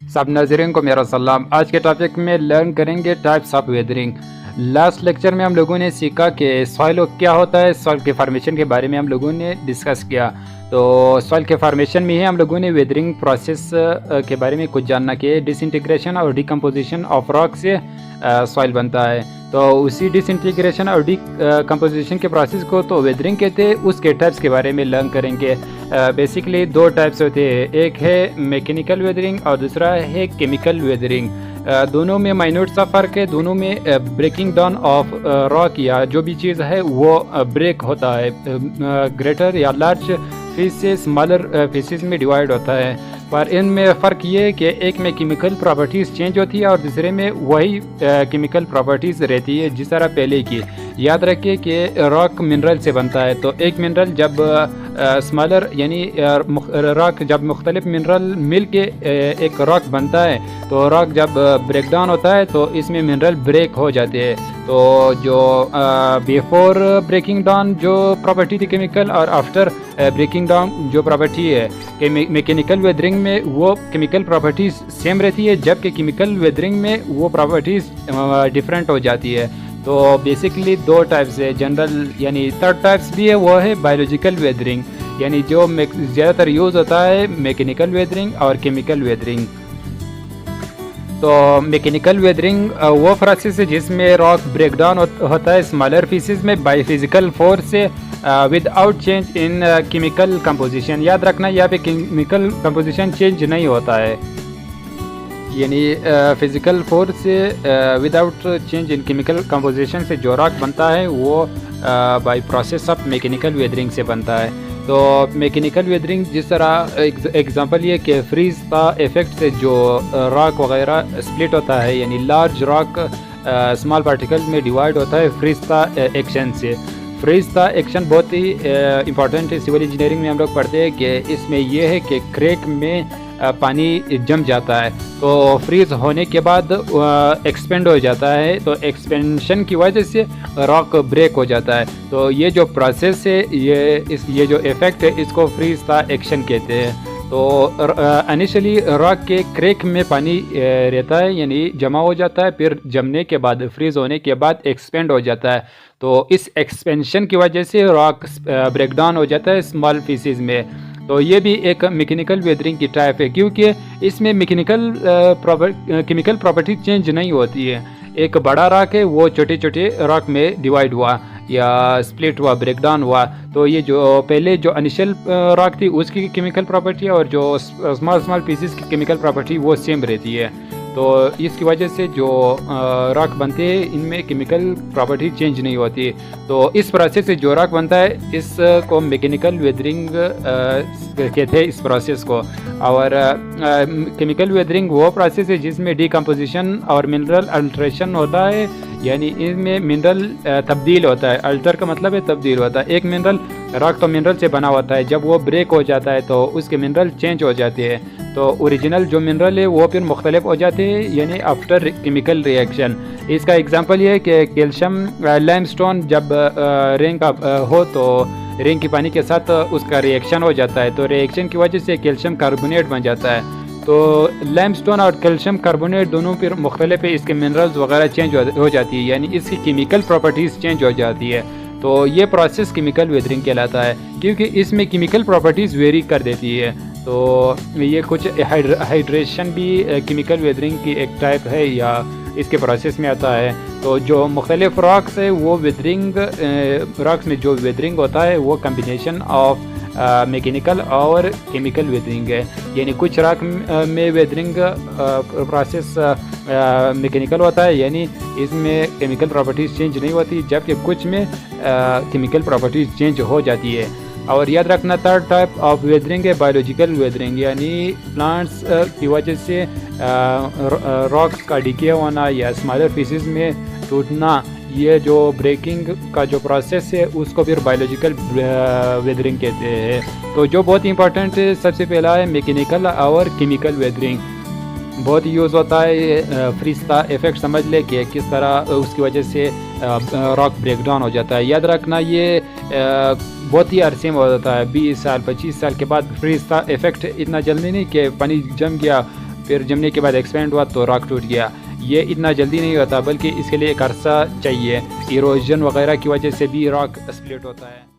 सब नाज़रीन को मेरा सलाम। आज के टॉपिक में लर्न करेंगे types of weathering. Last lecture में हम लोगों ने सीखा कि सॉइल क्या होता है, सॉइल के फॉर्मेशन के बारे में हम लोगों ने डिस्कस किया। तो सॉइल के फॉर्मेशन में ही हम लोगों ने वेदरिंग प्रोसेस के बारे में कुछ जानना कि डिसइंटीग्रेशन और डिकम्पोजिशन ऑफ रॉक से सॉइल बनता है। तो उसी डिसइंटीग्रेशन और डिकम्पोजिशन के प्रोसेस को तो वेदरिंग कहते हैं। उसके टाइप्स के बारे में लर्न करेंगे। बेसिकली दो टाइप्स होते हैं, एक है मैकेनिकल वेदरिंग और दूसरा है केमिकल वेदरिंग। दोनों में माइन्यूट सा फ़र्क है। दोनों में ब्रेकिंग डाउन ऑफ रॉक या जो भी चीज़ है वो ब्रेक होता है, ग्रेटर या लार्ज फीस से स्मॉलर फीसेस में डिवाइड होता है। पर इनमें फ़र्क ये है कि एक में केमिकल प्रॉपर्टीज़ चेंज होती है और दूसरे में वही केमिकल प्रॉपर्टीज़ रहती है जिस तरह पहले की। याद रखिए कि रॉक मिनरल से बनता है। तो एक मिनरल जब स्मॉलर यानी रॉक जब मुख्तलिफ मिनरल मिल के एक रॉक बनता है, तो रॉक जब ब्रेक डाउन होता है तो इसमें मिनरल ब्रेक हो जाते हैं। तो जो बिफोर ब्रेकिंग डाउन जो प्रॉपर्टी थी केमिकल और आफ्टर ब्रेकिंग डाउन जो प्रॉपर्टी है कि मैकेनिकल वेदरिंग में वो केमिकल प्रॉपर्टीज़ सेम रहती है, जबकि केमिकल वेदरिंग में वो प्रॉपर्टीज़ डिफरेंट हो जाती है। तो बेसिकली दो टाइप्स है जनरल, यानी थर्ड टाइप्स भी है, वो है बायोलॉजिकल वेदरिंग, यानी जो ज़्यादातर यूज़ होता है मैकेनिकल वेदरिंग और केमिकल वेदरिंग। तो मैकेनिकल वेदरिंग वो प्रोसेस है जिसमें रॉक ब्रेक डाउन होता है स्मॉलर पीसेस में बाय फिजिकल फोर्स से without change in chemical composition. याद रखना यहाँ पे केमिकल कंपोजिशन चेंज नहीं होता है, यानी फिज़िकल फोर्स से without change in chemical composition से जो रॉक बनता है वो by process of mechanical weathering से बनता है। तो मैकेनिकल वेदरिंग जिस तरह एग्जांपल ये कि फ्रीज का इफेक्ट से जो रॉक वगैरह स्प्लिट होता है, यानी लार्ज रॉक स्मॉल पार्टिकल में डिवाइड होता है फ्रीज का एक्शन से। फ्रीज का एक्शन बहुत ही इम्पॉर्टेंट है। सिविल इंजीनियरिंग में हम लोग पढ़ते हैं कि इसमें यह है कि क्रैक में पानी जम जाता है, तो फ्रीज होने के बाद एक्सपेंड हो जाता है, तो एक्सपेंशन की वजह से रॉक ब्रेक हो जाता है। तो ये जो प्रोसेस है, ये जो इफ़ेक्ट है, इसको फ्रीज का एक्शन कहते हैं। तो इनिशियली रॉक के क्रैक में पानी रहता है, यानी जमा हो जाता है, फिर जमने के बाद फ्रीज होने के बाद एक्सपेंड हो जाता है। तो इस एक्सपेंशन की वजह से रॉक ब्रेक डाउन हो जाता है स्मॉल पीसेस में। तो ये भी एक मैकेनिकल वेदरिंग की टाइप है, क्योंकि इसमें केमिकल प्रॉपर्टी चेंज नहीं होती है। एक बड़ा रॉक है, वो छोटे छोटे रॉक में डिवाइड हुआ या स्प्लिट हुआ, ब्रेक डाउन हुआ, तो ये जो पहले जो इनिशियल रॉक थी उसकी केमिकल प्रॉपर्टी और जो स्मॉल पीसेस की केमिकल प्रॉपर्टी वो सेम रहती है। तो इसकी वजह से जो रॉक बनते हैं इनमें केमिकल प्रॉपर्टी चेंज नहीं होती। तो इस प्रोसेस से जो रॉक बनता है इसको मैकेनिकल वेदरिंग कहते हैं इस प्रोसेस को। और केमिकल वेदरिंग वो प्रोसेस है जिसमें डिकम्पोजिशन और मिनरल अल्ट्रेशन होता है, यानी इसमें मिनरल तब्दील होता है। अल्टर का मतलब है तब्दील होता है। एक मिनरल रॉक तो मिनरल से बना होता है, जब वो ब्रेक हो जाता है तो उसके मिनरल चेंज हो जाते हैं। तो ओरिजिनल जो मिनरल है वो फिर मुख्तलिफ हो जाते हैं, यानी आफ्टर केमिकल रिएक्शन। इसका एग्जांपल ये है कि कैल्शियम लाइमस्टोन जब रेन का हो तो रेन की पानी के साथ उसका रिएक्शन हो जाता है, तो रिएक्शन की वजह से कैल्शियम कार्बोनेट बन जाता है। तो लाइमस्टोन और कैल्शियम कार्बोनेट दोनों फिर मुख्तलिफ है, इसके मिनरल्स वगैरह चेंज हो जाती है, यानी इसकी केमिकल प्रॉपर्टीज़ चेंज हो जाती है। तो ये प्रोसेस केमिकल वेदरिंग कहलाता है, क्योंकि इसमें केमिकल प्रॉपर्टीज़ वेरी कर देती है। तो ये कुछ हाइड्रेशन भी केमिकल वेदरिंग की एक टाइप है या इसके प्रोसेस में आता है। तो जो मुख्तलिफ रॉक्स है वो वेदरिंग रॉक्स में जो वेदरिंग होता है वो कम्बिनेशन ऑफ मैकेनिकल और केमिकल वेदरिंग है, यानी कुछ रॉक में वेदरिंग प्रोसेस मैकेनिकल होता है, यानी इसमें केमिकल प्रॉपर्टीज़ चेंज नहीं होती, जबकि कुछ में केमिकल प्रॉपर्टीज़ चेंज हो जाती है। और याद रखना थर्ड टाइप ऑफ वेदरिंग है बायोलॉजिकल वेदरिंग, यानी प्लांट्स की वजह से रॉक्स का डिके होना या स्मॉलर पीसेस में टूटना, ये जो ब्रेकिंग का जो प्रोसेस है उसको फिर बायोलॉजिकल वेदरिंग कहते हैं। तो जो बहुत इंपॉर्टेंट है, सबसे पहला है मैकेनिकल और केमिकल वेदरिंग। बहुत यूज़ होता है फ्रीज का इफेक्ट समझ ले कि किस तरह उसकी वजह से रॉक ब्रेक डाउन हो जाता है। याद रखना ये बहुत ही अरसे में होता है, 20 साल 25 साल के बाद फ्रीज का इफेक्ट इतना जल्दी नहीं कि पानी जम गया پھر جمنے کے بعد ایکسپینڈ ہوا تو راک ٹوٹ گیا. یہ اتنا جلدی نہیں ہوتا بلکہ اس کے لیے ایک عرصہ چاہیے. ایروجن وغیرہ کی وجہ سے بھی راک اسپلٹ ہوتا ہے.